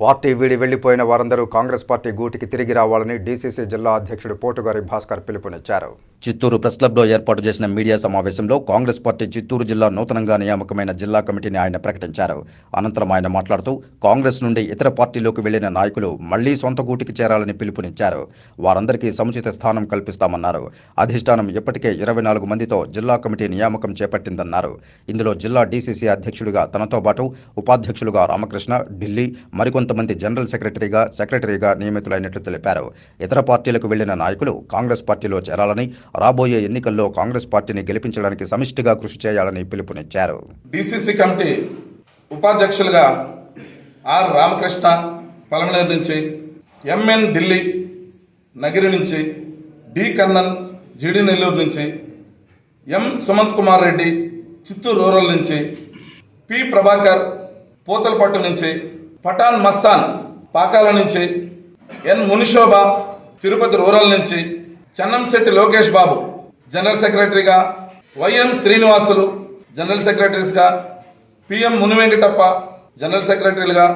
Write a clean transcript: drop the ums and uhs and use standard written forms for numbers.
Party వీడి వెళ్లిపోయిన వారందరూ Congress party గూటికి తిరిగి రావాలని డీసీసీ జిల్లా అధ్యక్షుడు పోటుగారి భాస్కర్ పిలుపునిచ్చారు. చిత్తూరు ప్రెస్ క్లబ్లో ఏర్పాటు చేసిన మీడియా సమావేశంలో కాంగ్రెస్ పార్టీ చిత్తూరు జిల్లా నూతనంగా నియామకమైన జిల్లా కమిటీని ఆయన ప్రకటించారు. అనంతరం ఆయన మాట్లాడుతూ కాంగ్రెస్ నుండి ఇతర పార్టీలోకి వెళ్లిన నాయకులు మళ్లీ సొంత గూటికి చేరాలని పిలుపునిచ్చారు. వారందరికీ సముచిత స్థానం కల్పిస్తామన్నారు. అధిష్టానం ఇప్పటికే 24 మందితో జిల్లా కమిటీ నియామకం చేపట్టిందన్నారు. ఇందులో జిల్లా డీసీసీ అధ్యక్షుడిగా తనతో పాటు ఉపాధ్యక్షులుగా రామకృష్ణ, ఢిల్లీ, మరికొంతమంది జనరల్ సెక్రటరీగా నియమితులైనట్లు తెలిపారు. ఇతర పార్టీలకు వెళ్లిన నాయకులు కాంగ్రెస్ పార్టీలో చేరాలని, రాబోయే ఎన్నికల్లో కాంగ్రెస్ పార్టీని గెలిపించడానికి సమిష్టిగా కృషి చేయాలని పిలుపునిచ్చారు. డీసీసీ కమిటీ ఉపాధ్యక్షులుగా ఆర్ రామకృష్ణ పలమనేరు నుంచి, ఎంఎన్ ఢిల్లీ నగిరి నుంచి, డి కన్నన్ జిడి నెల్లూరు నుంచి, ఎం సుమంత్ కుమార్ రెడ్డి చిత్తూరు రూరల్ నుంచి, పి ప్రభాకర్ పోతలపట్టు నుంచి, పఠాన్ మస్తాన్ పాకాల నుంచి, ఎన్ మునిశోభ తిరుపతి రూరల్ నుంచి, చెన్నంశెట్టి లోకేష్ బాబు జనరల్ సెక్రటరీగా, వైఎం శ్రీనివాసులు జనరల్ సెక్రటరీస్గా, పిఎం మునివెంకటప్ప జనరల్ సెక్రటరీలుగా,